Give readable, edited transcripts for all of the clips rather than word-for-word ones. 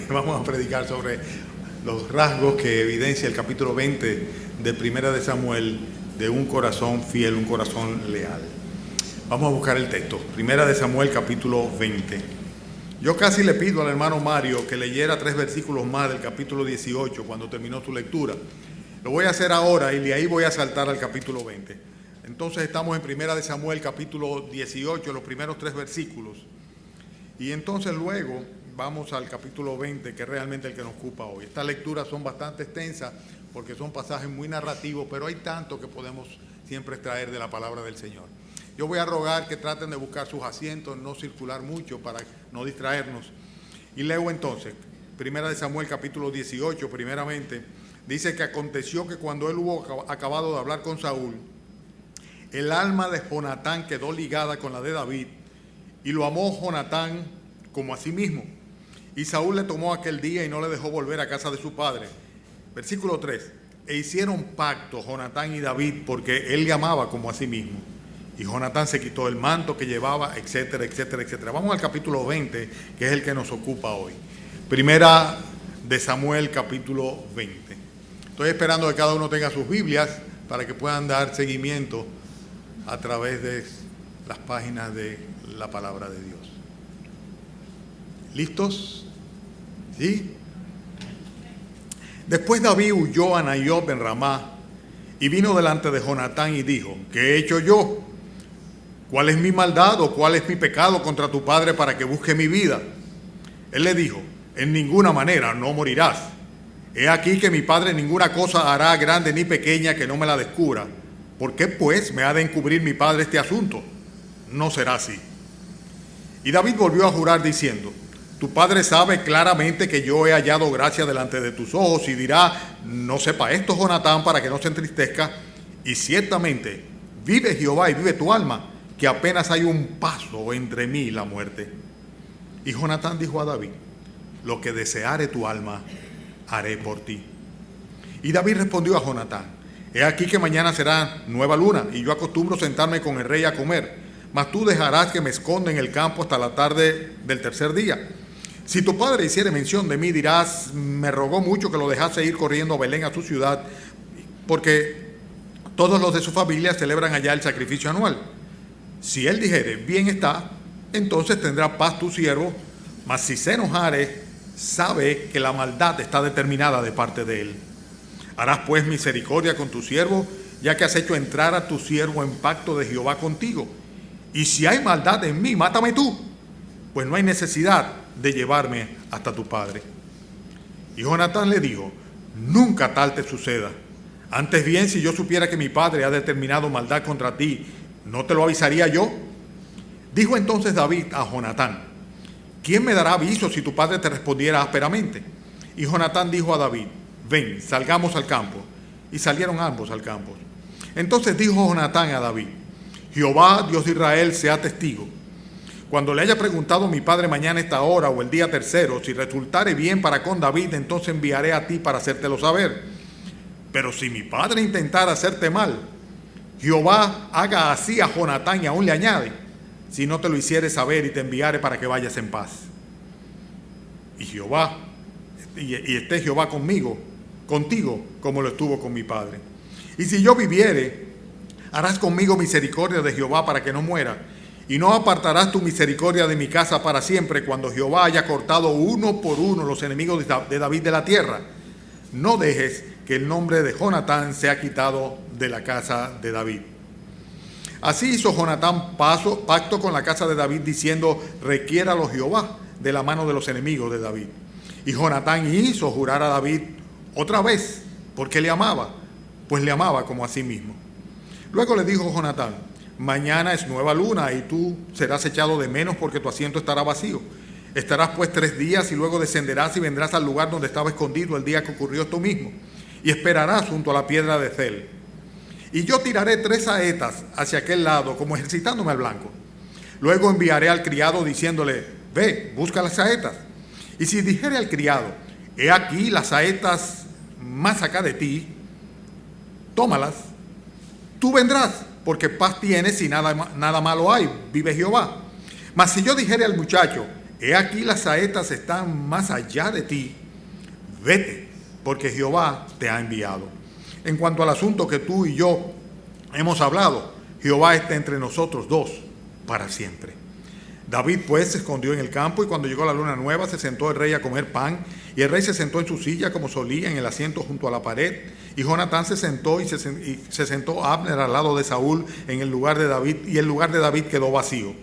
Vamos a predicar sobre los rasgos que evidencia el capítulo 20 de Primera de Samuel, de un corazón fiel, un corazón leal. Vamos a buscar el texto. Primera de Samuel, capítulo 20. Yo casi le pido al hermano Mario que leyera 3 versículos más del capítulo 18 cuando terminó su lectura. Lo voy a hacer ahora y de ahí voy a saltar al capítulo 20. Entonces estamos en Primera de Samuel, capítulo 18, los primeros 3 versículos. Y entonces luego vamos al capítulo 20, que es realmente el que nos ocupa hoy. Estas lecturas son bastante extensas porque son pasajes muy narrativos, pero hay tanto que podemos siempre extraer de la palabra del Señor. Yo voy a rogar que traten de buscar sus asientos, no circular mucho para no distraernos. Y leo entonces, Primera de Samuel, capítulo 18, primeramente, dice que aconteció que cuando él hubo acabado de hablar con Saúl, el alma de Jonatán quedó ligada con la de David, y lo amó Jonatán como a sí mismo. Y Saúl le tomó aquel día y no le dejó volver a casa de su padre. Versículo 3. E hicieron pacto Jonatán y David porque él le amaba como a sí mismo. Y Jonatán se quitó el manto que llevaba, etcétera, etcétera, etcétera. Vamos al capítulo 20, que es el que nos ocupa hoy. Primera de Samuel, capítulo 20. Estoy esperando que cada uno tenga sus Biblias para que puedan dar seguimiento a través de las páginas de la palabra de Dios. ¿Listos? ¿Sí? Después David huyó a Naiob en Ramá y vino delante de Jonatán y dijo: ¿qué he hecho yo? ¿Cuál es mi maldad o cuál es mi pecado contra tu padre para que busque mi vida? Él le dijo: en ninguna manera, no morirás. He aquí que mi padre ninguna cosa hará grande ni pequeña que no me la descubra. ¿Por qué pues me ha de encubrir mi padre este asunto? No será así. Y David volvió a jurar diciendo: tu padre sabe claramente que yo he hallado gracia delante de tus ojos, y dirá: no sepa esto Jonatán, para que no se entristezca. Y ciertamente vive Jehová y vive tu alma, que apenas hay un paso entre mí y la muerte. Y Jonatán dijo a David: lo que deseare tu alma, haré por ti. Y David respondió a Jonatán: he aquí que mañana será nueva luna, y yo acostumbro sentarme con el rey a comer, mas tú dejarás que me esconda en el campo hasta la tarde del tercer día. Si tu padre hiciere mención de mí, dirás: me rogó mucho que lo dejase ir corriendo a Belén, a su ciudad, porque todos los de su familia celebran allá el sacrificio anual. Si él dijere: bien está, entonces tendrá paz tu siervo, mas si se enojare, sabe que la maldad está determinada de parte de él. Harás pues misericordia con tu siervo, ya que has hecho entrar a tu siervo en pacto de Jehová contigo. Y si hay maldad en mí, mátame tú, pues no hay necesidad de llevarme hasta tu padre. Y Jonatán le dijo: nunca tal te suceda. Antes bien, si yo supiera que mi padre ha determinado maldad contra ti, ¿no te lo avisaría yo? Dijo entonces David a Jonatán: ¿quién me dará aviso si tu padre te respondiera ásperamente? Y Jonatán dijo a David: ven, salgamos al campo. Y salieron ambos al campo. Entonces dijo Jonatán a David: Jehová, Dios de Israel, sea testigo. Cuando le haya preguntado mi padre mañana esta hora o el día tercero, si resultare bien para con David, entonces enviaré a ti para hacértelo saber. Pero si mi padre intentara hacerte mal, Jehová haga así a Jonatán, y aún le añade: si no te lo hiciere saber y te enviare para que vayas en paz. Y esté Jehová contigo, como lo estuvo con mi padre. Y si yo viviere, harás conmigo misericordia de Jehová para que no muera, y no apartarás tu misericordia de mi casa para siempre, cuando Jehová haya cortado uno por uno los enemigos de David de la tierra. No dejes que el nombre de Jonatán sea quitado de la casa de David. Así hizo Jonatán pacto con la casa de David, diciendo: requiéralo Jehová de la mano de los enemigos de David. Y Jonatán hizo jurar a David otra vez, porque le amaba, pues le amaba como a sí mismo. Luego le dijo Jonatán: mañana es nueva luna, y tú serás echado de menos, porque tu asiento estará vacío. Estarás pues 3 días, y luego descenderás y vendrás al lugar donde estaba escondido el día que ocurrió esto mismo, y esperarás junto a la piedra de Cel. Y yo tiraré 3 saetas hacia aquel lado, como ejercitándome al blanco. Luego enviaré al criado diciéndole: ve, busca las saetas. Y si dijere al criado: he aquí las saetas más acá de ti, tómalas. Tú vendrás, porque paz tienes y nada malo hay, vive Jehová. Mas si yo dijere al muchacho: he aquí las saetas están más allá de ti, vete, porque Jehová te ha enviado. En cuanto al asunto que tú y yo hemos hablado, Jehová está entre nosotros dos para siempre. David pues se escondió en el campo, y cuando llegó la luna nueva se sentó el rey a comer pan, y el rey se sentó en su silla como solía en el asiento junto a la pared, y Jonatán se sentó y se sentó Abner al lado de Saúl en el lugar de David, y el lugar de David quedó vacío.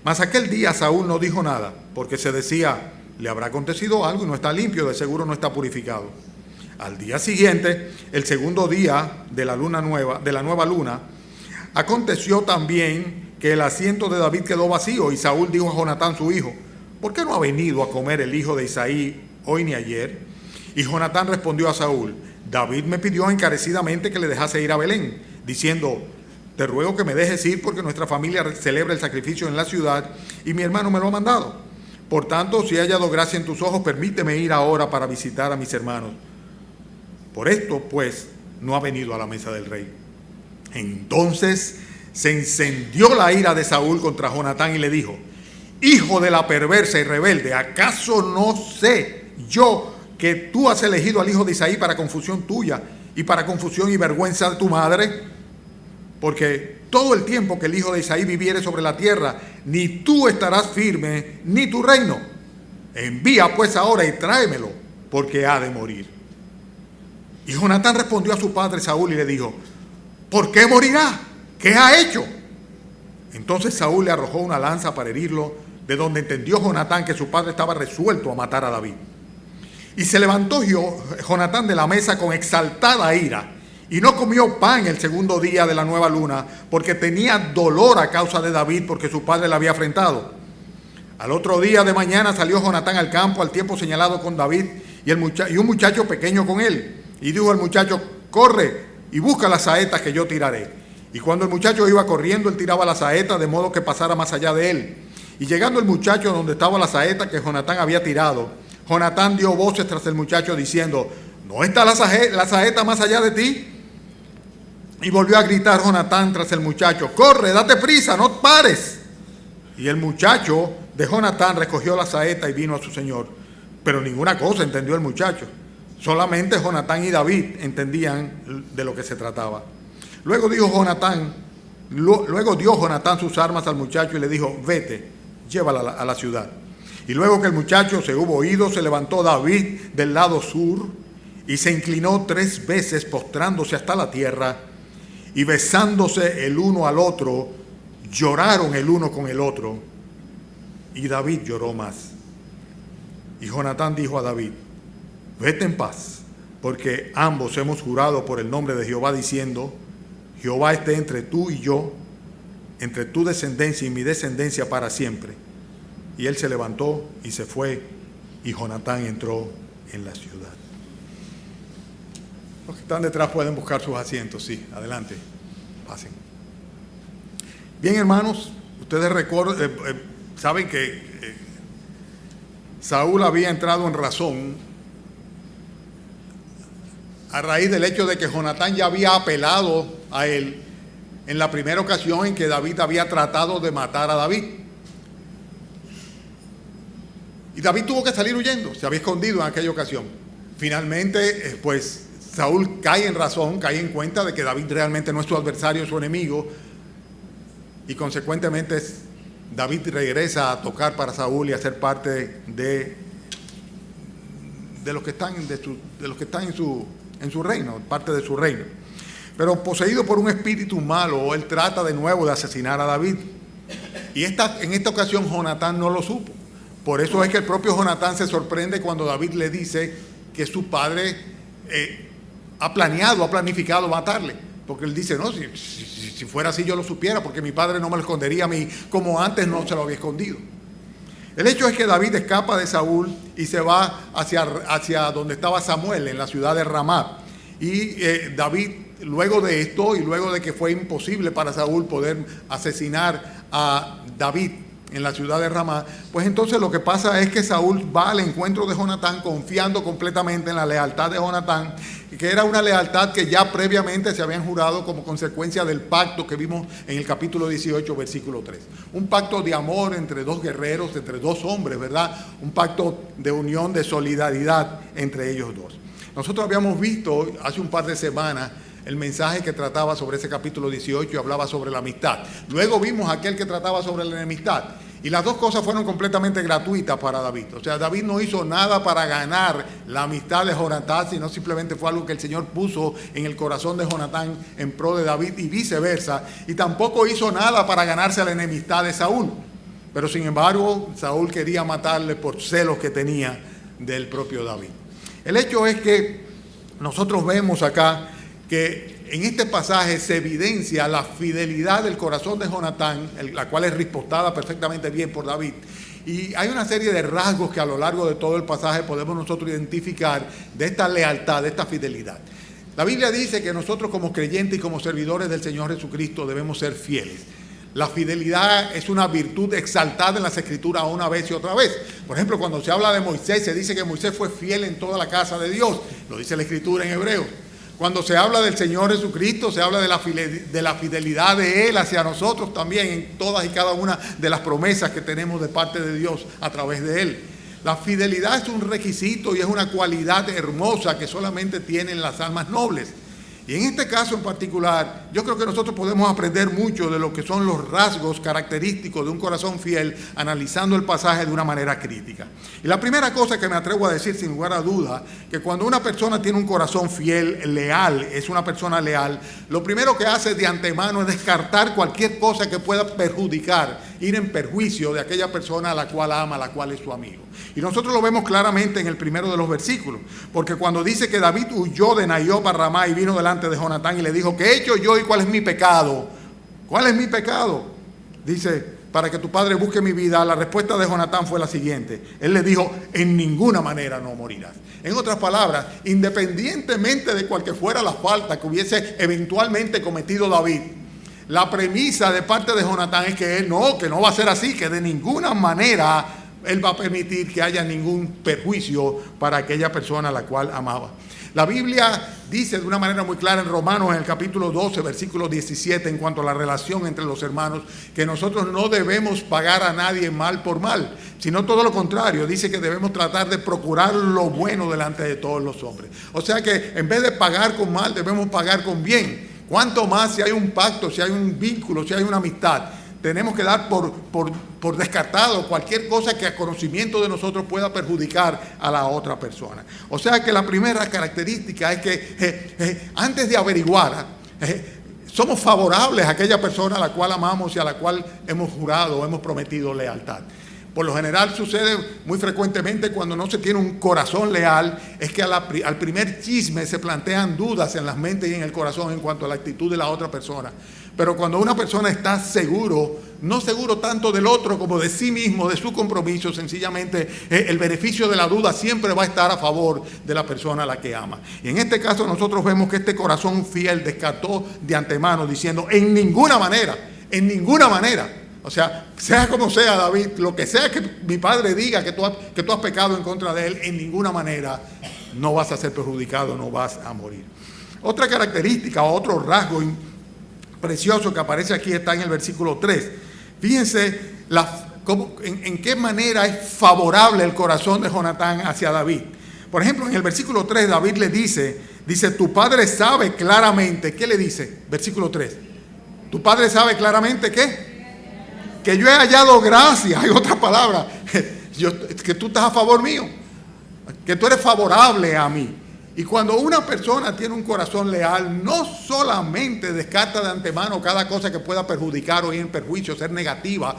Mas aquel día Saúl no dijo nada, porque se decía, le habrá acontecido algo y no está limpio, de seguro no está purificado. Al día siguiente, el segundo día de la nueva luna, aconteció también que el asiento de David quedó vacío, y Saúl dijo a Jonatán su hijo, ¿por qué no ha venido a comer el hijo de Isaí hoy ni ayer? Y Jonatán respondió a Saúl, David me pidió encarecidamente que le dejase ir a Belén, diciendo, te ruego que me dejes ir porque nuestra familia celebra el sacrificio en la ciudad y mi hermano me lo ha mandado. Por tanto, si he hallado gracia en tus ojos, permíteme ir ahora para visitar a mis hermanos. Por esto, pues, no ha venido a la mesa del rey. Entonces se encendió la ira de Saúl contra Jonatán y le dijo, hijo de la perversa y rebelde, ¿acaso no sé yo que tú has elegido al hijo de Isaí para confusión tuya y para confusión y vergüenza de tu madre? Porque todo el tiempo que el hijo de Isaí viviere sobre la tierra, ni tú estarás firme, ni tu reino. Envía pues ahora y tráemelo, porque ha de morir. Y Jonatán respondió a su padre Saúl y le dijo, ¿por qué morirá? ¿Qué ha hecho? Entonces Saúl le arrojó una lanza para herirlo, de donde entendió Jonatán que su padre estaba resuelto a matar a David. Y se levantó Jonatán de la mesa con exaltada ira, y no comió pan el segundo día de la nueva luna, porque tenía dolor a causa de David, porque su padre le había afrentado. Al otro día de mañana salió Jonatán al campo al tiempo señalado con David, y un muchacho pequeño con él. Y dijo al muchacho, corre y busca las saetas que yo tiraré. Y cuando el muchacho iba corriendo, él tiraba la saeta de modo que pasara más allá de él. Y llegando el muchacho donde estaba la saeta que Jonatán había tirado, Jonatán dio voces tras el muchacho diciendo, ¿no está la saeta más allá de ti? Y volvió a gritar Jonatán tras el muchacho, corre, date prisa, no pares. Y el muchacho de Jonatán recogió la saeta y vino a su señor. Pero ninguna cosa entendió el muchacho. Solamente Jonatán y David entendían de lo que se trataba. Luego dio Jonatán sus armas al muchacho y le dijo, vete, llévala a la ciudad. Y luego que el muchacho se hubo ido, se levantó David del lado sur y se inclinó 3 veces postrándose hasta la tierra, y besándose el uno al otro, lloraron el uno con el otro, y David lloró más. Y Jonatán dijo a David, vete en paz, porque ambos hemos jurado por el nombre de Jehová, diciendo, Jehová esté entre tú y yo, entre tu descendencia y mi descendencia para siempre. Y él se levantó y se fue, y Jonatán entró en la ciudad. Los que están detrás pueden buscar sus asientos, sí, adelante, pasen. Bien, hermanos, ustedes saben que Saúl había entrado en razón a raíz del hecho de que Jonatán ya había apelado a él en la primera ocasión en que David había tratado de matar a David. Y David tuvo que salir huyendo, se había escondido en aquella ocasión. Finalmente, pues Saúl cae en razón, cae en cuenta de que David realmente no es su adversario, es su enemigo, y consecuentemente David regresa a tocar para Saúl y a ser parte de los que están en su reino, parte de su reino. Pero poseído por un espíritu malo, él trata de nuevo de asesinar a David. Y en esta ocasión Jonatán no lo supo. Por eso es que el propio Jonatán se sorprende cuando David le dice que su padre ha planificado matarle. Porque él dice, no, si fuera así yo lo supiera, porque mi padre no me lo escondería a mí como antes no se lo había escondido. El hecho es que David escapa de Saúl y se va hacia donde estaba Samuel, en la ciudad de Ramá. Y David, luego de esto, y luego de que fue imposible para Saúl poder asesinar a David en la ciudad de Ramá, pues entonces lo que pasa es que Saúl va al encuentro de Jonatán confiando completamente en la lealtad de Jonatán, que era una lealtad que ya previamente se habían jurado como consecuencia del pacto que vimos en el capítulo 18, versículo 3. Un pacto de amor entre dos guerreros, entre dos hombres, ¿verdad? Un pacto de unión, de solidaridad entre ellos dos. Nosotros habíamos visto hace un par de semanas el mensaje que trataba sobre ese capítulo 18 y hablaba sobre la amistad. Luego vimos aquel que trataba sobre la enemistad. Y las dos cosas fueron completamente gratuitas para David. O sea, David no hizo nada para ganar la amistad de Jonatán, sino simplemente fue algo que el Señor puso en el corazón de Jonatán en pro de David y viceversa. Y tampoco hizo nada para ganarse la enemistad de Saúl. Pero sin embargo, Saúl quería matarle por celos que tenía del propio David. El hecho es que nosotros vemos acá que en este pasaje se evidencia la fidelidad del corazón de Jonatán, la cual es ripostada perfectamente bien por David. Y hay una serie de rasgos que a lo largo de todo el pasaje podemos nosotros identificar de esta lealtad, de esta fidelidad. La Biblia dice que nosotros como creyentes y como servidores del Señor Jesucristo debemos ser fieles. La fidelidad es una virtud exaltada en las Escrituras una vez y otra vez. Por ejemplo, cuando se habla de Moisés, se dice que Moisés fue fiel en toda la casa de Dios. Lo dice la Escritura en hebreo. Cuando se habla del Señor Jesucristo, se habla de la fidelidad de Él hacia nosotros también en todas y cada una de las promesas que tenemos de parte de Dios a través de Él. La fidelidad es un requisito y es una cualidad hermosa que solamente tienen las almas nobles. Y en este caso en particular, yo creo que nosotros podemos aprender mucho de lo que son los rasgos característicos de un corazón fiel, analizando el pasaje de una manera crítica. Y la primera cosa que me atrevo a decir sin lugar a duda, que cuando una persona tiene un corazón fiel, leal, es una persona leal, lo primero que hace de antemano es descartar cualquier cosa que pueda perjudicar, ir en perjuicio de aquella persona a la cual ama, a la cual es su amigo. Y nosotros lo vemos claramente en el primero de los versículos, porque cuando dice que David huyó de Naiob a Ramá y vino delante de Jonatán y le dijo, ¿qué he hecho yo y cuál es mi pecado? ¿Cuál es mi pecado? Dice, para que tu padre busque mi vida. La respuesta de Jonatán fue la siguiente. Él le dijo, en ninguna manera no morirás. En otras palabras, independientemente de cual que fuera la falta que hubiese eventualmente cometido David, la premisa de parte de Jonatán es que no va a ser así, que de ninguna manera él va a permitir que haya ningún perjuicio para aquella persona a la cual amaba. La Biblia dice de una manera muy clara en Romanos, en el capítulo 12, versículo 17, en cuanto a la relación entre los hermanos, que nosotros no debemos pagar a nadie mal por mal, sino todo lo contrario. Dice que debemos tratar de procurar lo bueno delante de todos los hombres. O sea que en vez de pagar con mal, debemos pagar con bien. Cuanto más si hay un pacto, si hay un vínculo, si hay una amistad, tenemos que dar por descartado cualquier cosa que a conocimiento de nosotros pueda perjudicar a la otra persona. O sea que la primera característica es que antes de averiguar, somos favorables a aquella persona a la cual amamos y a la cual hemos jurado o hemos prometido lealtad. Por lo general sucede muy frecuentemente cuando no se tiene un corazón leal, es que al primer chisme se plantean dudas en las mentes y en el corazón en cuanto a la actitud de la otra persona. Pero cuando una persona está seguro, no seguro tanto del otro como de sí mismo, de su compromiso, sencillamente el beneficio de la duda siempre va a estar a favor de la persona a la que ama. Y en este caso nosotros vemos que este corazón fiel descartó de antemano diciendo, en ninguna manera. O sea como sea, David, lo que sea que mi padre diga que tú has pecado en contra de él, en ninguna manera no vas a ser perjudicado, no vas a morir. Otra característica, otro rasgo precioso que aparece aquí está en el versículo 3. Fíjense en qué manera es favorable el corazón de Jonatán hacia David. Por ejemplo, en el versículo 3 David le dice, tu padre sabe claramente, ¿qué le dice? Versículo 3. Tu padre sabe claramente, ¿qué? Que yo he hallado gracia, hay otra palabra, que tú estás a favor mío, que tú eres favorable a mí. Y cuando una persona tiene un corazón leal, no solamente descarta de antemano cada cosa que pueda perjudicar o ir en perjuicio, ser negativa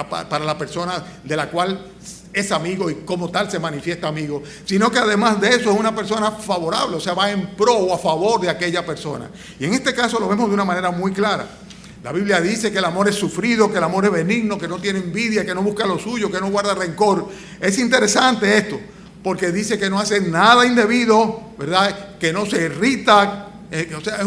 para la persona de la cual es amigo y como tal se manifiesta amigo, sino que además de eso es una persona favorable, o sea, va en pro o a favor de aquella persona. Y en este caso lo vemos de una manera muy clara. La Biblia dice que el amor es sufrido, que el amor es benigno, que no tiene envidia, que no busca lo suyo, que no guarda rencor. Es interesante esto, porque dice que no hace nada indebido, ¿verdad? Que no se irrita. O sea,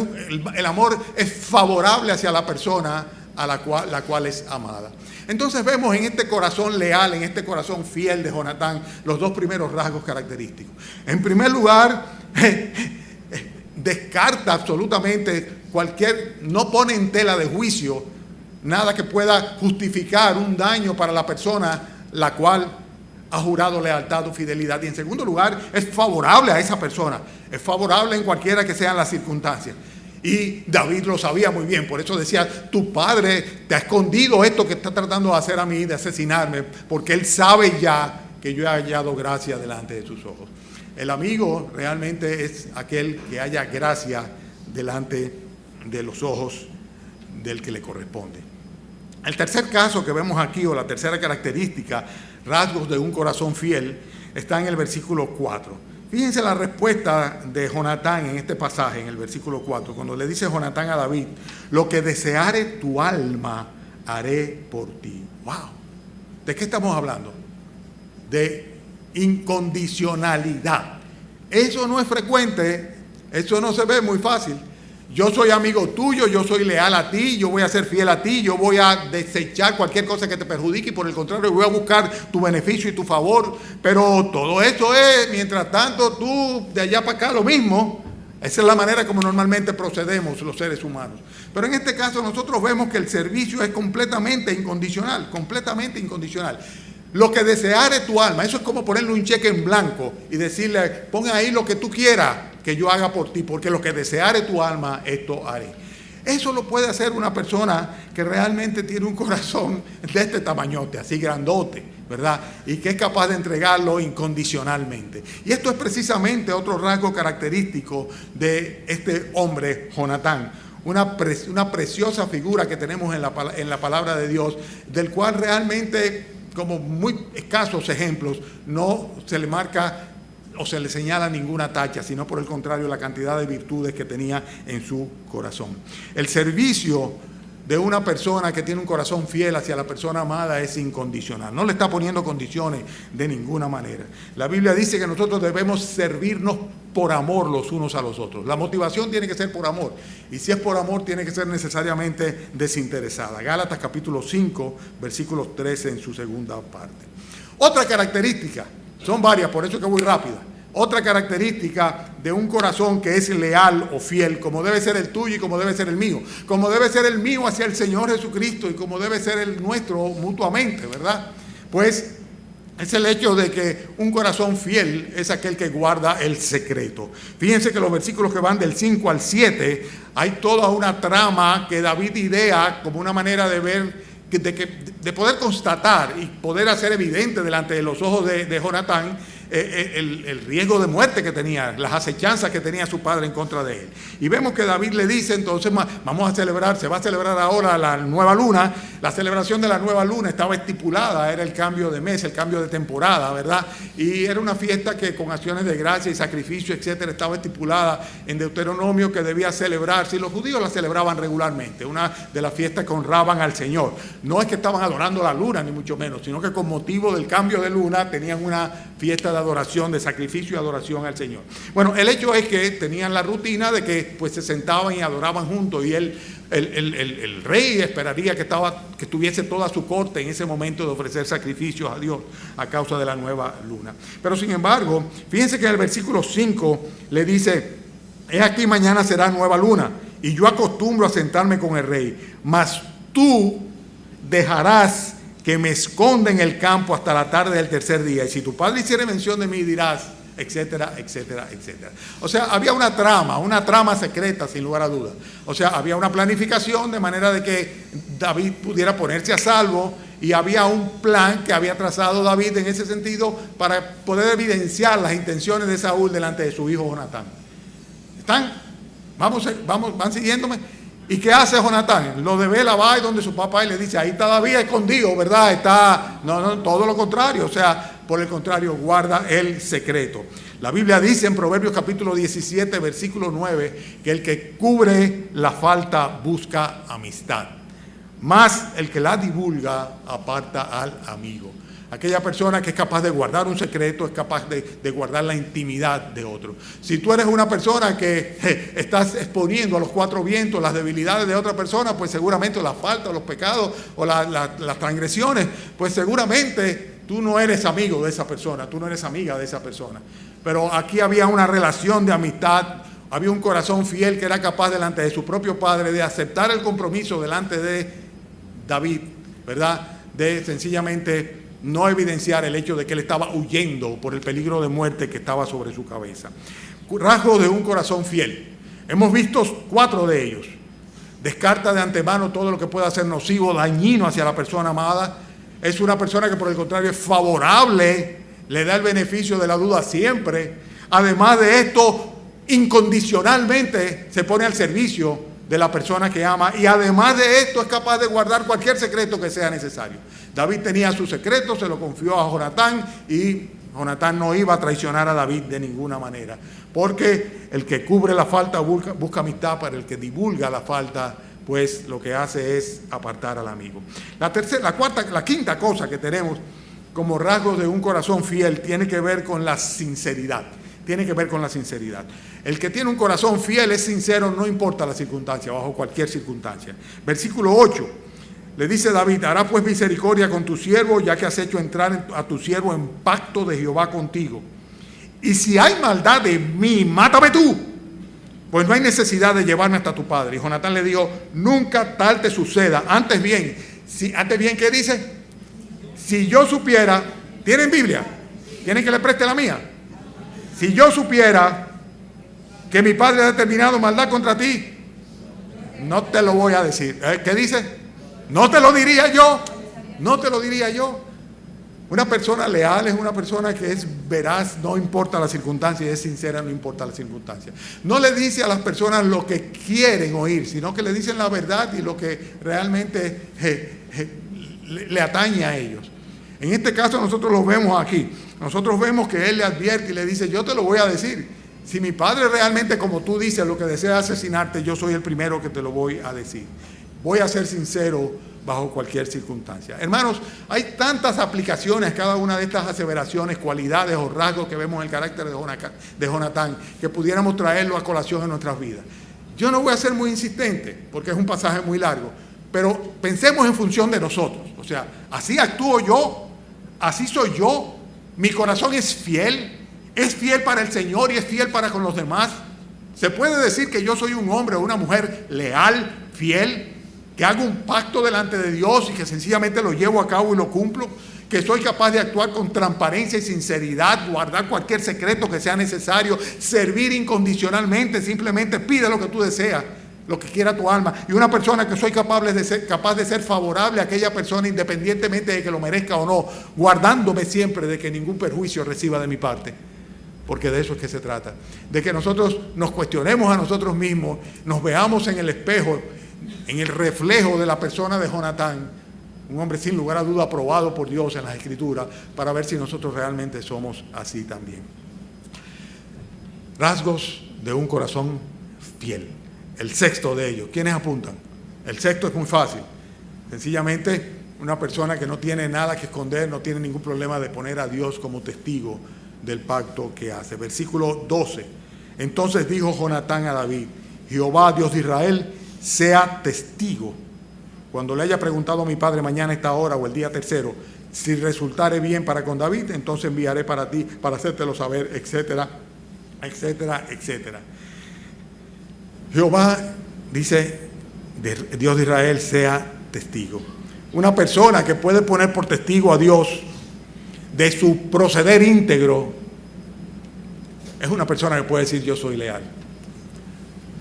el amor es favorable hacia la persona a la cual es amada. Entonces vemos en este corazón leal, en este corazón fiel de Jonatán, los dos primeros rasgos característicos. En primer lugar, descarta absolutamente no pone en tela de juicio nada que pueda justificar un daño para la persona la cual ha jurado lealtad o fidelidad. Y en segundo lugar, es favorable a esa persona, es favorable en cualquiera que sean las circunstancias. Y David lo sabía muy bien, por eso decía, tu padre te ha escondido esto que está tratando de hacer a mí, de asesinarme, porque él sabe ya que yo he hallado gracia delante de sus ojos. El amigo realmente es aquel que haya gracia delante de los ojos del que le corresponde. El tercer caso que vemos aquí, o la tercera característica, rasgos de un corazón fiel, está en el versículo 4. Fíjense la respuesta de Jonatán en este pasaje, en el versículo 4, cuando le dice Jonatán a David, lo que deseare tu alma, haré por ti. ¡Wow! ¿De qué estamos hablando? De incondicionalidad. Eso no es frecuente, eso no se ve muy fácil. Yo soy amigo tuyo, yo soy leal a ti, yo voy a ser fiel a ti, yo voy a desechar cualquier cosa que te perjudique y por el contrario voy a buscar tu beneficio y tu favor. Pero todo eso es, mientras tanto, tú de allá para acá lo mismo. Esa es la manera como normalmente procedemos los seres humanos. Pero en este caso nosotros vemos que el servicio es completamente incondicional, completamente incondicional. Lo que deseare tu alma, eso es como ponerle un cheque en blanco y decirle, pon ahí lo que tú quieras que yo haga por ti, porque lo que deseare tu alma, esto haré. Eso lo puede hacer una persona que realmente tiene un corazón de este tamañote, así grandote, ¿verdad? Y que es capaz de entregarlo incondicionalmente. Y esto es precisamente otro rasgo característico de este hombre, Jonatán. Una preciosa figura que tenemos en la palabra de Dios, del cual realmente, como muy escasos ejemplos, no se le marca o se le señala ninguna tacha, sino por el contrario la cantidad de virtudes que tenía en su corazón. El servicio de una persona que tiene un corazón fiel hacia la persona amada es incondicional. No le está poniendo condiciones de ninguna manera. La Biblia dice que nosotros debemos servirnos por amor los unos a los otros. La motivación tiene que ser por amor. Y si es por amor, tiene que ser necesariamente desinteresada. Gálatas capítulo 5, versículos 13 en su segunda parte. Otra característica, son varias, por eso que voy rápida. Otra característica de un corazón que es leal o fiel, como debe ser el tuyo y como debe ser el mío, como debe ser el mío hacia el Señor Jesucristo y como debe ser el nuestro mutuamente, ¿verdad? Pues es el hecho de que un corazón fiel es aquel que guarda el secreto. Fíjense que los versículos que van del 5 al 7, hay toda una trama que David idea como una manera de ver, de poder constatar y poder hacer evidente delante de los ojos de Jonatán el riesgo de muerte que tenía, las acechanzas que tenía su padre en contra de él. Y vemos que David le dice, entonces vamos a celebrar, se va a celebrar ahora la nueva luna. La celebración de la nueva luna estaba estipulada, era el cambio de mes, el cambio de temporada, ¿verdad? Y era una fiesta que con acciones de gracia y sacrificio, etcétera, estaba estipulada en Deuteronomio que debía celebrarse, y los judíos la celebraban regularmente, una de las fiestas que honraban al Señor. No es que estaban adorando la luna, ni mucho menos, sino que con motivo del cambio de luna tenían una fiesta de adoración, de sacrificio y adoración al Señor. Bueno, el hecho es que tenían la rutina de que pues se sentaban y adoraban juntos, y el rey esperaría que estuviese toda su corte en ese momento de ofrecer sacrificios a Dios a causa de la nueva luna. Pero sin embargo, fíjense que en el versículo 5 le dice, he aquí mañana será nueva luna, y yo acostumbro a sentarme con el rey, mas tú dejarás que me esconda en el campo hasta la tarde del tercer día, y si tu padre hiciere mención de mí dirás, etcétera, etcétera, etcétera. O sea, había una trama secreta sin lugar a dudas. O sea, había una planificación de manera de que David pudiera ponerse a salvo, y había un plan que había trazado David en ese sentido para poder evidenciar las intenciones de Saúl delante de su hijo Jonatán. ¿Están? ¿Van siguiéndome? ¿Y qué hace Jonatán? Lo devela, va donde su papá y le dice, ahí está David escondido, ¿verdad? No, todo lo contrario. O sea, por el contrario, guarda el secreto. La Biblia dice en Proverbios capítulo 17, versículo 9, que el que cubre la falta busca amistad, mas el que la divulga aparta al amigo. Aquella persona que es capaz de guardar un secreto es capaz de guardar la intimidad de otro. Si tú eres una persona que estás exponiendo a los cuatro vientos las debilidades de otra persona, pues seguramente las faltas, los pecados o las transgresiones, pues seguramente tú no eres amigo de esa persona, tú no eres amiga de esa persona. Pero aquí había una relación de amistad, había un corazón fiel que era capaz delante de su propio padre de aceptar el compromiso delante de David, ¿verdad? De sencillamente no evidenciar el hecho de que él estaba huyendo por el peligro de muerte que estaba sobre su cabeza. Rasgos de un corazón fiel. Hemos visto 4 de ellos. Descarta de antemano todo lo que pueda ser nocivo, dañino hacia la persona amada. Es una persona que por el contrario es favorable, le da el beneficio de la duda siempre. Además de esto, incondicionalmente se pone al servicio de la persona que ama, y además de esto es capaz de guardar cualquier secreto que sea necesario. David tenía su secreto, se lo confió a Jonatán, y Jonatán no iba a traicionar a David de ninguna manera, porque el que cubre la falta busca amistad, para el que divulga la falta, pues lo que hace es apartar al amigo. La quinta cosa que tenemos como rasgos de un corazón fiel tiene que ver con la sinceridad. Tiene que ver con la sinceridad. El que tiene un corazón fiel es sincero, no importa la circunstancia, bajo cualquier circunstancia. Versículo 8, le dice David: hará pues misericordia con tu siervo, ya que has hecho entrar a tu siervo en pacto de Jehová contigo. Y si hay maldad de mí, mátame tú, pues no hay necesidad de llevarme hasta tu padre. Y Jonatán le dijo: nunca tal te suceda. Antes bien, ¿qué dice? Si yo supiera, ¿tienen Biblia? ¿Quieren que le preste la mía? Si yo supiera que mi padre ha determinado maldad contra ti, no te lo voy a decir. ¿Qué dice? No te lo diría yo. No te lo diría yo. Una persona leal es una persona que es veraz, no importa la circunstancia, y es sincera, no importa la circunstancia. No le dice a las personas lo que quieren oír, sino que le dicen la verdad y lo que realmente le atañe a ellos. En este caso nosotros lo vemos aquí. Nosotros vemos que él le advierte y le dice: yo te lo voy a decir. Si mi padre realmente, como tú dices, lo que desea asesinarte, yo soy el primero que te lo voy a decir. Voy a ser sincero bajo cualquier circunstancia. Hermanos, hay tantas aplicaciones a cada una de estas aseveraciones, cualidades o rasgos que vemos en el carácter de Jonatán, que pudiéramos traerlo a colación en nuestras vidas. Yo no voy a ser muy insistente, porque es un pasaje muy largo, pero pensemos en función de nosotros. O sea, así actúo yo, así soy yo. Mi corazón es fiel para el Señor y es fiel para con los demás. Se puede decir que yo soy un hombre o una mujer leal, fiel, que hago un pacto delante de Dios y que sencillamente lo llevo a cabo y lo cumplo, que soy capaz de actuar con transparencia y sinceridad, guardar cualquier secreto que sea necesario, servir incondicionalmente, simplemente pide lo que tú deseas, lo que quiera tu alma. Y una persona que soy capaz de ser favorable a aquella persona independientemente de que lo merezca o no, guardándome siempre de que ningún perjuicio reciba de mi parte. Porque de eso es que se trata. De que nosotros nos cuestionemos a nosotros mismos, nos veamos en el espejo, en el reflejo de la persona de Jonatán, un hombre sin lugar a duda aprobado por Dios en las Escrituras, para ver si nosotros realmente somos así también. Rasgos de un corazón fiel. El sexto de ellos, ¿quiénes apuntan? El sexto es muy fácil. Sencillamente, una persona que no tiene nada que esconder, no tiene ningún problema de poner a Dios como testigo del pacto que hace. Versículo 12. Entonces dijo Jonatán a David: Jehová, Dios de Israel, sea testigo. Cuando le haya preguntado a mi padre mañana a esta hora o el día tercero, si resultare bien para con David, entonces enviaré para ti, para hacértelo saber, etcétera, etcétera, etcétera. Jehová, dice Dios de Israel, sea testigo. Una persona que puede poner por testigo a Dios de su proceder íntegro es una persona que puede decir: yo soy leal.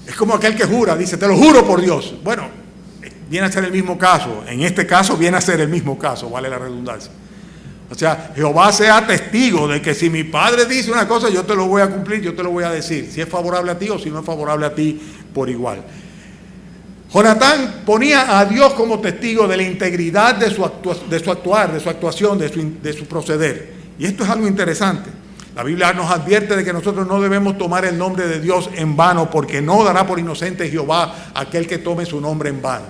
Es como aquel que jura, dice: te lo juro por Dios. Bueno, viene a ser el mismo caso. En este caso viene a ser el mismo caso, vale la redundancia. O sea, Jehová sea testigo de que si mi padre dice una cosa, yo te lo voy a cumplir, yo te lo voy a decir, si es favorable a ti o si no es favorable a ti, por igual. Jonatán ponía a Dios como testigo de la integridad de su actuar, de su actuación, de su proceder. Y esto es algo interesante. La Biblia nos advierte de que nosotros no debemos tomar el nombre de Dios en vano, porque no dará por inocente Jehová aquel que tome su nombre en vano.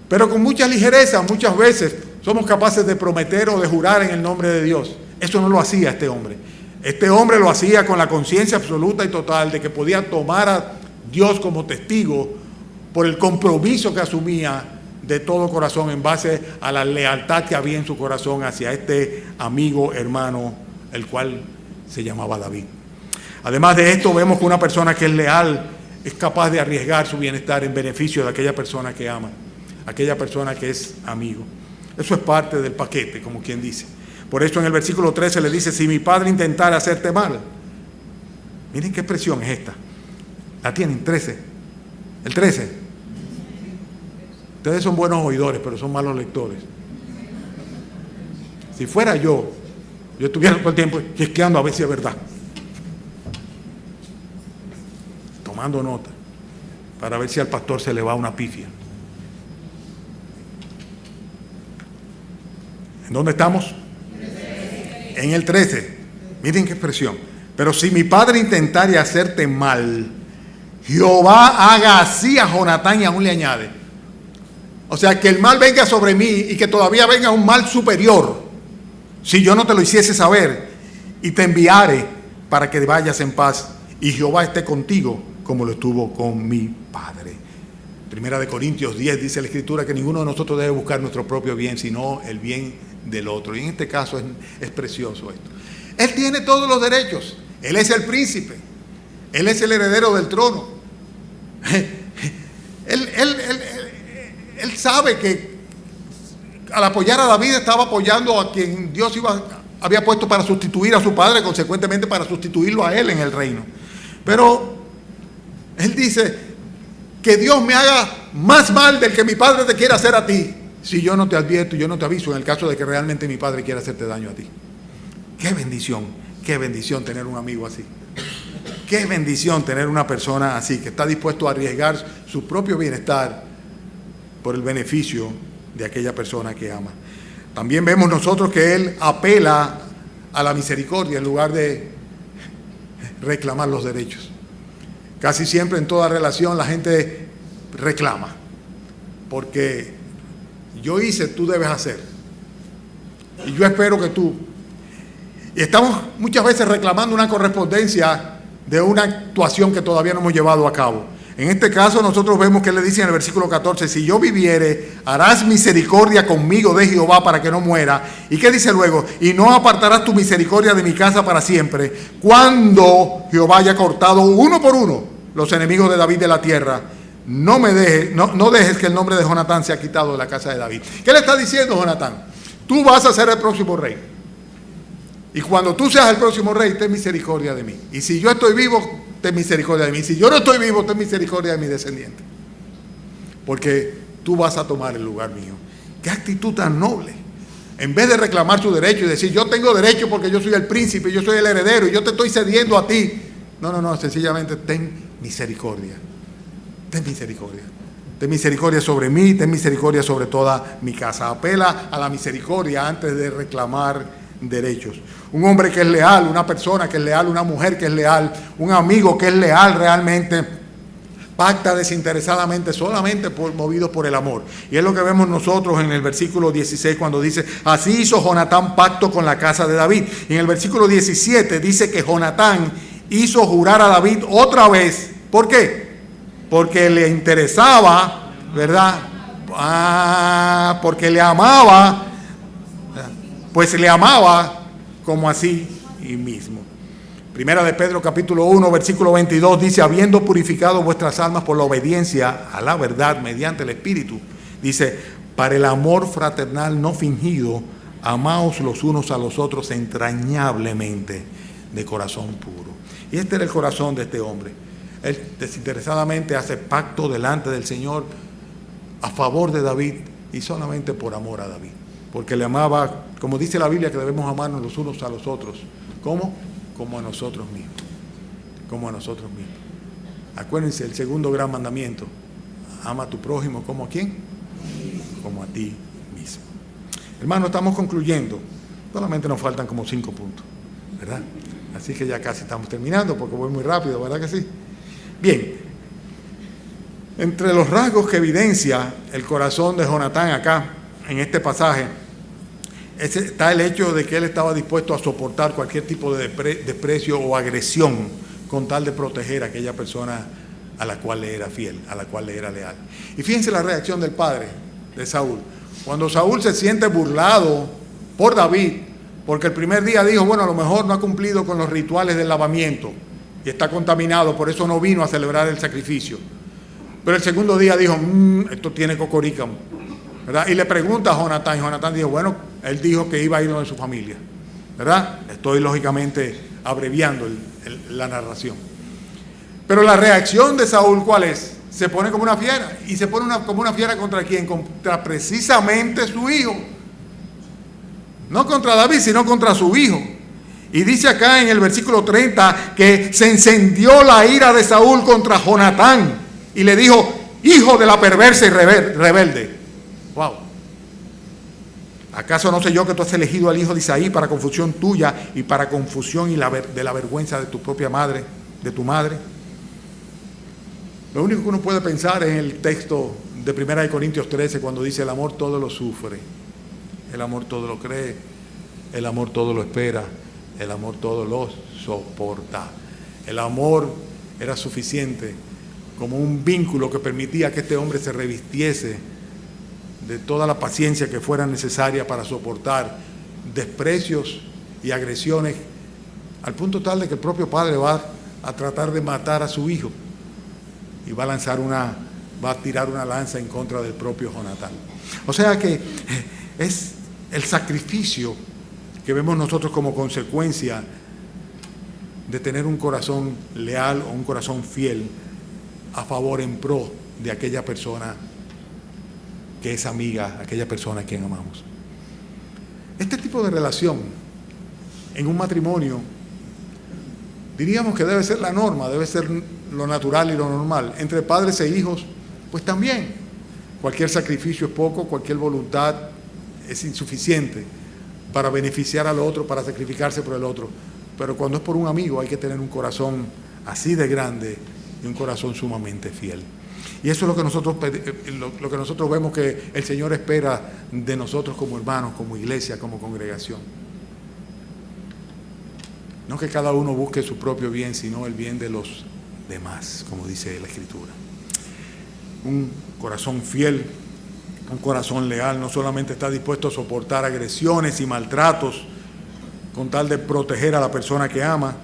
Pero con mucha ligereza, muchas veces, somos capaces de prometer o de jurar en el nombre de Dios. Eso no lo hacía este hombre. Este hombre lo hacía con la conciencia absoluta y total de que podía tomar a Dios como testigo por el compromiso que asumía de todo corazón en base a la lealtad que había en su corazón hacia este amigo, hermano, el cual se llamaba David. Además de esto, vemos que una persona que es leal es capaz de arriesgar su bienestar en beneficio de aquella persona que ama, aquella persona que es amigo. Eso es parte del paquete, como quien dice. Por eso en el versículo 13 le dice, si mi padre intentara hacerte mal. Miren qué expresión es esta. La tienen, 13. El 13. Ustedes son buenos oidores, pero son malos lectores. Si fuera yo estuviera todo el tiempo chequeando a ver si es verdad. Tomando nota, para ver si al pastor se le va una pifia. ¿En dónde estamos? En el 13. Miren qué expresión. Pero si mi padre intentare hacerte mal, Jehová haga así a Jonatán, y aún le añade. O sea, que el mal venga sobre mí y que todavía venga un mal superior, si yo no te lo hiciese saber, y te enviare para que vayas en paz, y Jehová esté contigo como lo estuvo con mi padre. Primera de Corintios 10 dice la Escritura que ninguno de nosotros debe buscar nuestro propio bien, sino el bien del otro. Y en este caso es precioso esto. Él tiene todos los derechos. Él es el príncipe. Él es el heredero del trono. Él sabe que al apoyar a David estaba apoyando a quien Dios había puesto para sustituir a su padre, consecuentemente para sustituirlo a él en el reino. Pero él dice que Dios me haga más mal del que mi padre te quiere hacer a ti, si yo no te advierto y yo no te aviso en el caso de que realmente mi padre quiera hacerte daño a ti. Qué bendición tener un amigo así. Qué bendición tener una persona así, que está dispuesto a arriesgar su propio bienestar por el beneficio de aquella persona que ama. También vemos nosotros que él apela a la misericordia en lugar de reclamar los derechos. Casi siempre en toda relación la gente reclama, porque yo hice, tú debes hacer, y yo espero que tú. Y estamos muchas veces reclamando una correspondencia de una actuación que todavía no hemos llevado a cabo. En este caso nosotros vemos que le dice en el versículo 14, si yo viviere, harás misericordia conmigo de Jehová para que no muera. ¿Y qué dice luego? Y no apartarás tu misericordia de mi casa para siempre, cuando Jehová haya cortado uno por uno los enemigos de David de la tierra. No dejes que el nombre de Jonatán sea quitado de la casa de David. ¿Qué le está diciendo Jonatán? Tú vas a ser el próximo rey. Y cuando tú seas el próximo rey, ten misericordia de mí. Y si yo estoy vivo, ten misericordia de mí. Si yo no estoy vivo, ten misericordia de mi descendiente. Porque tú vas a tomar el lugar mío. ¡Qué actitud tan noble! En vez de reclamar su derecho y decir, yo tengo derecho porque yo soy el príncipe, yo soy el heredero y yo te estoy cediendo a ti. No, sencillamente ten misericordia. Ten misericordia. Ten misericordia sobre mí, ten misericordia sobre toda mi casa. Apela a la misericordia antes de reclamar derechos. Un hombre que es leal, una persona que es leal, una mujer que es leal, un amigo que es leal realmente, pacta desinteresadamente solamente movido por el amor. Y es lo que vemos nosotros en el versículo 16 cuando dice, así hizo Jonatán pacto con la casa de David. Y en el versículo 17 dice que Jonatán hizo jurar a David otra vez. ¿Por qué? Porque le interesaba, ¿verdad? Porque le amaba, pues le amaba como así mismo. Primera de Pedro capítulo 1 versículo 22 dice, habiendo purificado vuestras almas por la obediencia a la verdad mediante el Espíritu, dice, para el amor fraternal no fingido, amaos los unos a los otros entrañablemente de corazón puro. Y este era el corazón de este hombre. Él desinteresadamente hace pacto delante del Señor a favor de David y solamente por amor a David. Porque le amaba, como dice la Biblia, que debemos amarnos los unos a los otros. ¿Cómo? Como a nosotros mismos. Como a nosotros mismos. Acuérdense, el segundo gran mandamiento. Ama a tu prójimo como a quién. Como a ti mismo. Hermano, estamos concluyendo. Solamente nos faltan como 5 puntos, ¿verdad? Así que ya casi estamos terminando porque voy muy rápido, ¿verdad que sí? Bien. Entre los rasgos que evidencia el corazón de Jonatán acá, en este pasaje, está el hecho de que él estaba dispuesto a soportar cualquier tipo de desprecio o agresión con tal de proteger a aquella persona a la cual le era fiel, a la cual le era leal. Y fíjense la reacción del padre de Saúl. Cuando Saúl se siente burlado por David, porque el primer día dijo, bueno, a lo mejor no ha cumplido con los rituales del lavamiento, y está contaminado, por eso no vino a celebrar el sacrificio. Pero el segundo día dijo, esto tiene cocorícamo, ¿verdad? Y le pregunta a Jonatán, y Jonatán dijo, bueno, él dijo que iba a ir donde su familia, ¿verdad? Estoy lógicamente abreviando la narración. Pero la reacción de Saúl, ¿cuál es? Se pone como una fiera. ¿Y se pone como una fiera contra quién? Contra precisamente su hijo. No contra David, sino contra su hijo. Y dice acá en el versículo 30 que se encendió la ira de Saúl contra Jonatán y le dijo, hijo de la perversa y rebelde. Wow. ¿Acaso no sé yo que tú has elegido al hijo de Isaí para confusión tuya y para confusión y de la vergüenza de tu propia madre, de tu madre? Lo único que uno puede pensar es en el texto de 1 Corintios 13 cuando dice el amor todo lo sufre, el amor todo lo cree, el amor todo lo espera, el amor todo lo soporta. El amor era suficiente como un vínculo que permitía que este hombre se revistiese de toda la paciencia que fuera necesaria para soportar desprecios y agresiones, al punto tal de que el propio padre va a tratar de matar a su hijo y va a tirar una lanza en contra del propio Jonatán. O sea que es el sacrificio que vemos nosotros como consecuencia de tener un corazón leal o un corazón fiel a favor, en pro de aquella persona que es amiga, aquella persona a quien amamos. Este tipo de relación en un matrimonio, diríamos que debe ser la norma, debe ser lo natural y lo normal. Entre padres e hijos, pues también. Cualquier sacrificio es poco, cualquier voluntad es insuficiente para beneficiar al otro, para sacrificarse por el otro. Pero cuando es por un amigo hay que tener un corazón así de grande y un corazón sumamente fiel. Y eso es lo que nosotros vemos que el Señor espera de nosotros como hermanos, como iglesia, como congregación. No que cada uno busque su propio bien, sino el bien de los demás, como dice la Escritura. Un corazón fiel, un corazón leal, no solamente está dispuesto a soportar agresiones y maltratos con tal de proteger a la persona que ama,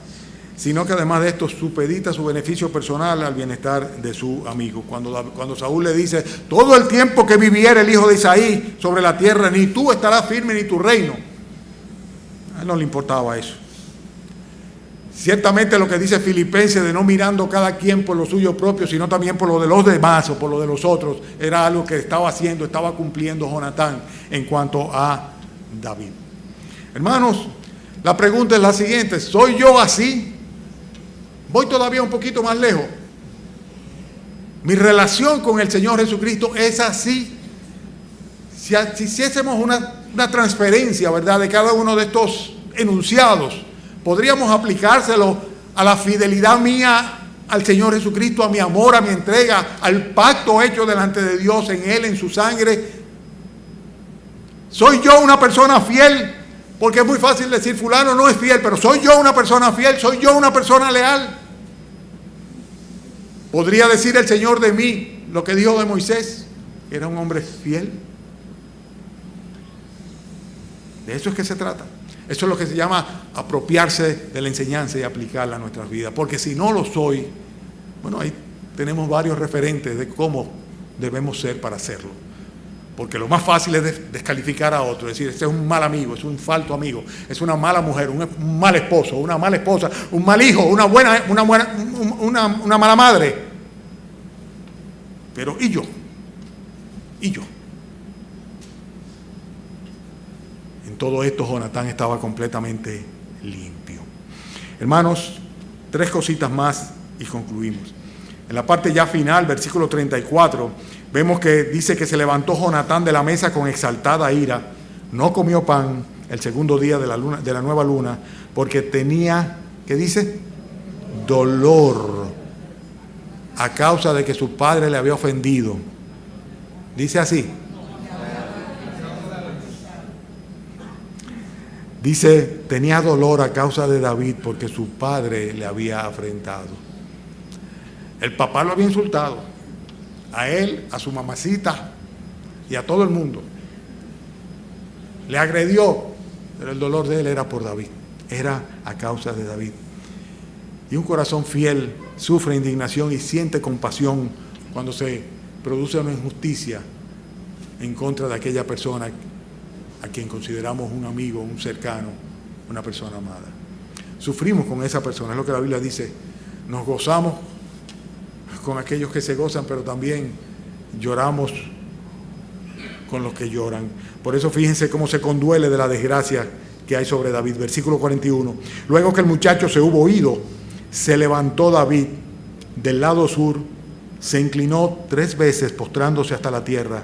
sino que además de esto supedita su beneficio personal al bienestar de su amigo. Cuando Saúl le dice, todo el tiempo que viviera el hijo de Isaí sobre la tierra, ni tú estarás firme ni tu reino. A él no le importaba eso. Ciertamente lo que dice Filipenses de no mirando cada quien por lo suyo propio, sino también por lo de los demás o por lo de los otros, era algo que estaba cumpliendo Jonatán en cuanto a David. Hermanos, la pregunta es la siguiente, ¿soy yo así? Voy todavía un poquito más lejos. Mi relación con el Señor Jesucristo es así. Si hiciésemos una transferencia, ¿verdad?, de cada uno de estos enunciados, podríamos aplicárselo a la fidelidad mía al Señor Jesucristo, a mi amor, a mi entrega, al pacto hecho delante de Dios en Él, en su sangre. ¿Soy yo una persona fiel? Porque es muy fácil decir, fulano no es fiel, pero ¿soy yo una persona fiel? ¿Soy yo una persona leal? ¿Podría decir el Señor de mí lo que dijo de Moisés? Que era un hombre fiel. De eso es que se trata. Eso es lo que se llama apropiarse de la enseñanza y aplicarla a nuestras vidas. Porque si no lo soy, bueno, ahí tenemos varios referentes de cómo debemos ser para hacerlo. Porque lo más fácil es descalificar a otro, decir, este es un mal amigo, es un falto amigo, es una mala mujer, un mal esposo, una mala esposa, un mal hijo, una mala madre. Pero ¿y yo? ¿Y yo? En todo esto Jonatán estaba completamente limpio. Hermanos, 3 cositas más y concluimos. En la parte ya final, versículo 34, vemos que dice que se levantó Jonatán de la mesa con exaltada ira, no comió pan el segundo día de la nueva luna, porque tenía, ¿qué dice? Dolor a causa de que su padre le había ofendido. Dice así. Dice, tenía dolor a causa de David porque su padre le había afrentado. El papá lo había insultado, a él, a su mamacita y a todo el mundo. Le agredió, pero el dolor de él era por David, era a causa de David. Y un corazón fiel sufre indignación y siente compasión cuando se produce una injusticia en contra de aquella persona a quien consideramos un amigo, un cercano, una persona amada. Sufrimos con esa persona, es lo que la Biblia dice. Nos gozamos con aquellos que se gozan, pero también lloramos con los que lloran. Por eso fíjense cómo se conduele de la desgracia que hay sobre David. Versículo 41. Luego que el muchacho se hubo ido, se levantó David del lado sur, se inclinó 3 veces postrándose hasta la tierra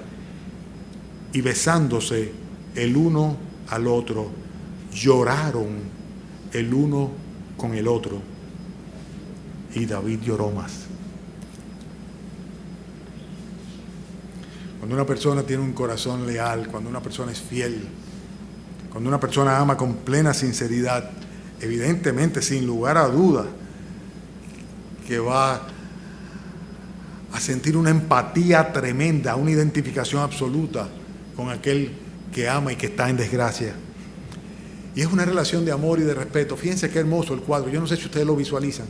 y besándose el uno al otro, lloraron el uno con el otro, y David lloró más. Cuando una persona tiene un corazón leal, cuando una persona es fiel, cuando una persona ama con plena sinceridad, evidentemente, sin lugar a duda, que va a sentir una empatía tremenda, una identificación absoluta con aquel que ama y que está en desgracia. Y es una relación de amor y de respeto. Fíjense qué hermoso el cuadro. Yo no sé si ustedes lo visualizan.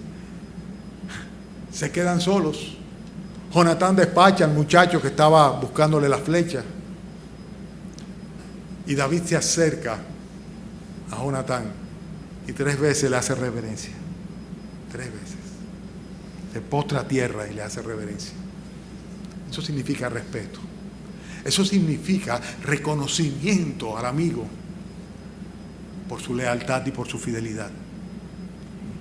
Se quedan solos. Jonatán despacha al muchacho que estaba buscándole la flecha. Y David se acerca a Jonatán y 3 veces le hace reverencia. 3 veces. Se postra a tierra y le hace reverencia. Eso significa respeto. Eso significa reconocimiento al amigo por su lealtad y por su fidelidad.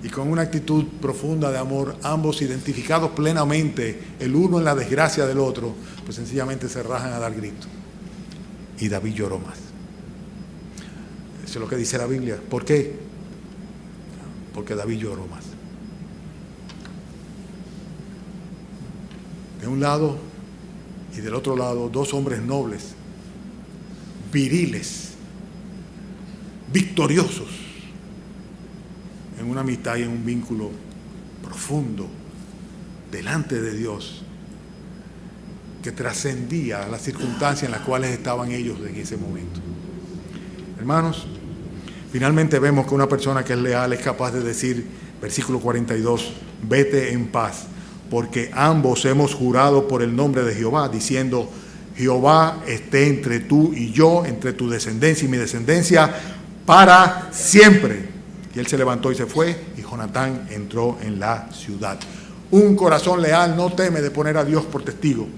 Y con una actitud profunda de amor, ambos identificados plenamente, el uno en la desgracia del otro, pues sencillamente se rajan a dar gritos. Y David lloró más. Eso es lo que dice la Biblia. ¿Por qué? Porque David lloró más. De un lado y del otro lado, 2 hombres nobles, viriles, victoriosos, en una amistad y en un vínculo profundo delante de Dios, que trascendía las circunstancias en las cuales estaban ellos en ese momento. Hermanos, finalmente vemos que una persona que es leal es capaz de decir, versículo 42, vete en paz, porque ambos hemos jurado por el nombre de Jehová, diciendo, Jehová esté entre tú y yo, entre tu descendencia y mi descendencia, para siempre. Y él se levantó y se fue, y Jonatán entró en la ciudad. Un corazón leal no teme de poner a Dios por testigo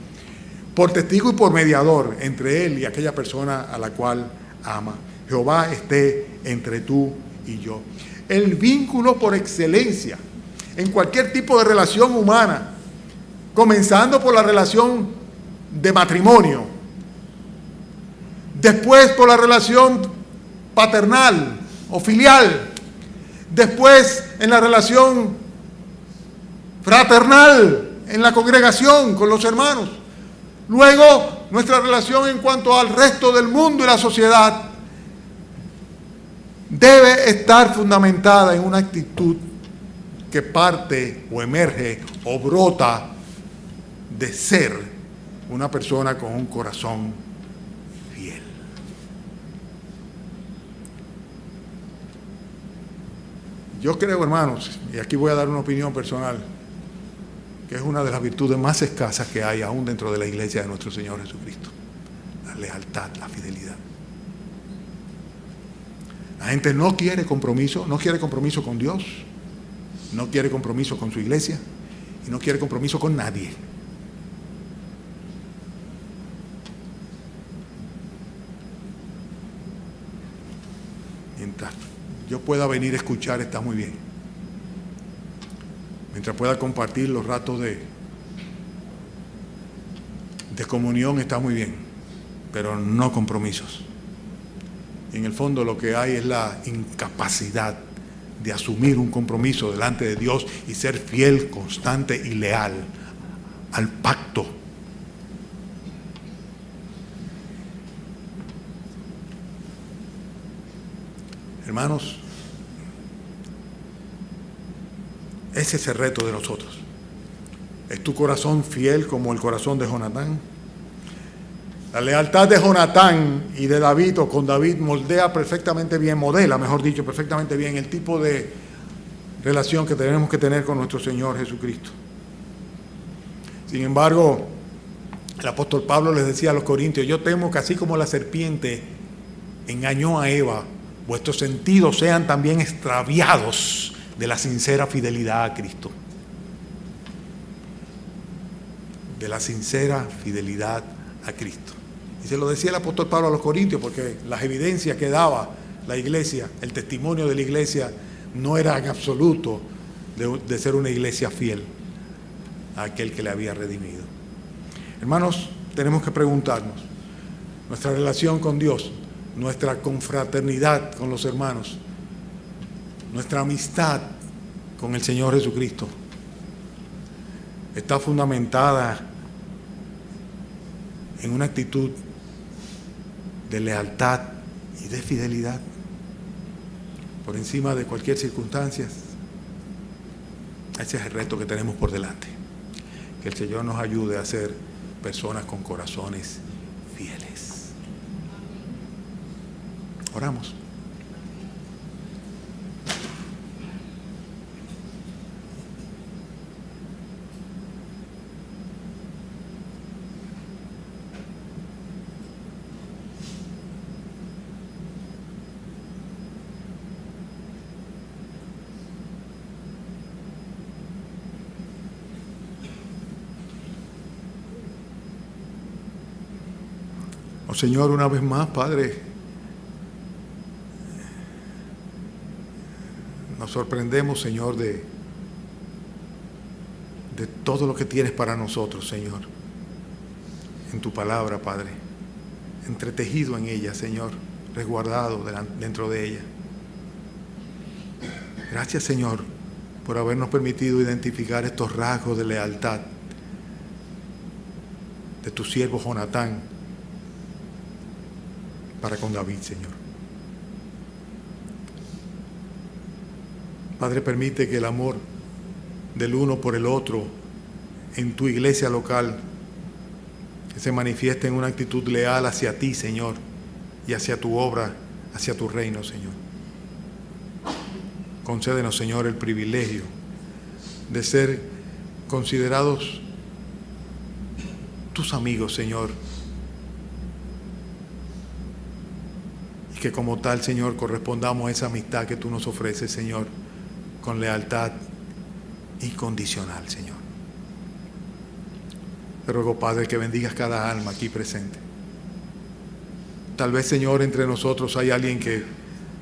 y por mediador entre él y aquella persona a la cual ama. Jehová esté entre tú y yo. El vínculo por excelencia en cualquier tipo de relación humana, comenzando por la relación de matrimonio, después por la relación paternal o filial, después en la relación fraternal, en la congregación con los hermanos, luego nuestra relación en cuanto al resto del mundo y la sociedad, debe estar fundamentada en una actitud que parte o emerge o brota de ser una persona con un corazón fiel. Yo creo, hermanos, y aquí voy a dar una opinión personal, que es una de las virtudes más escasas que hay aún dentro de la iglesia de nuestro Señor Jesucristo: la lealtad, la fidelidad. La gente no quiere compromiso con Dios, no quiere compromiso con su iglesia y no quiere compromiso con nadie. Mientras yo pueda venir a escuchar, está muy bien. Mientras pueda compartir los ratos de comunión, está muy bien, pero no compromisos. En el fondo lo que hay es la incapacidad de asumir un compromiso delante de Dios y ser fiel, constante y leal al pacto. Hermanos, ese es el reto de nosotros. ¿Es tu corazón fiel como el corazón de Jonatán? La lealtad de Jonatán y de David, o con David, modela perfectamente bien el tipo de relación que tenemos que tener con nuestro Señor Jesucristo. Sin embargo, el apóstol Pablo les decía a los corintios: yo temo que así como la serpiente engañó a Eva, vuestros sentidos sean también extraviados de la sincera fidelidad a Cristo. De la sincera fidelidad a Cristo. Y se lo decía el apóstol Pablo a los corintios porque las evidencias que daba la iglesia, el testimonio de la iglesia, no era en absoluto de ser una iglesia fiel a aquel que le había redimido. Hermanos, tenemos que preguntarnos, nuestra relación con Dios, nuestra confraternidad con los hermanos, nuestra amistad con el Señor Jesucristo, está fundamentada en una actitud de lealtad y de fidelidad por encima de cualquier circunstancia. Ese es el reto que tenemos por delante. Que el Señor nos ayude a ser personas con corazones fieles. Oramos. Oh Señor, una vez más, Padre, nos sorprendemos, Señor, de todo lo que tienes para nosotros, Señor, en tu palabra, Padre, entretejido en ella, Señor, resguardado dentro de ella. Gracias, Señor, por habernos permitido identificar estos rasgos de lealtad de tu siervo Jonatán para con David, Señor. Padre, permite que el amor del uno por el otro en tu iglesia local que se manifieste en una actitud leal hacia ti, Señor, y hacia tu obra, hacia tu reino, Señor. Concédenos, Señor, el privilegio de ser considerados tus amigos, Señor, y que como tal, Señor, correspondamos a esa amistad que tú nos ofreces, Señor, con lealtad incondicional, Señor. Te ruego, Padre, que bendigas cada alma aquí presente. Tal vez, Señor, entre nosotros hay alguien que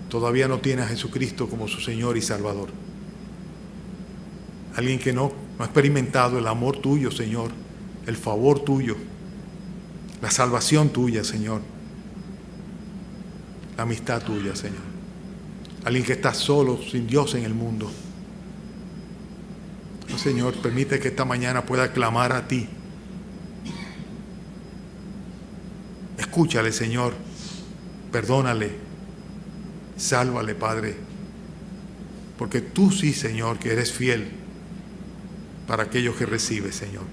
todavía no tiene a Jesucristo como su Señor y Salvador. Alguien que no ha experimentado el amor tuyo, Señor, el favor tuyo, la salvación tuya, Señor, la amistad tuya, Señor. Alguien que está solo, sin Dios en el mundo. Oh, Señor, permite que esta mañana pueda clamar a ti. Escúchale, Señor, perdónale, sálvale, Padre, porque tú sí, Señor, que eres fiel para aquellos que recibes, Señor.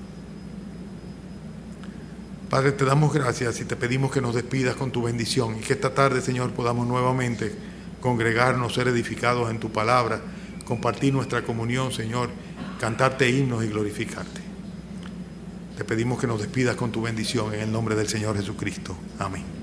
Padre, te damos gracias y te pedimos que nos despidas con tu bendición y que esta tarde, Señor, podamos nuevamente congregarnos, ser edificados en tu palabra, compartir nuestra comunión, Señor, cantarte himnos y glorificarte. Te pedimos que nos despidas con tu bendición en el nombre del Señor Jesucristo. Amén.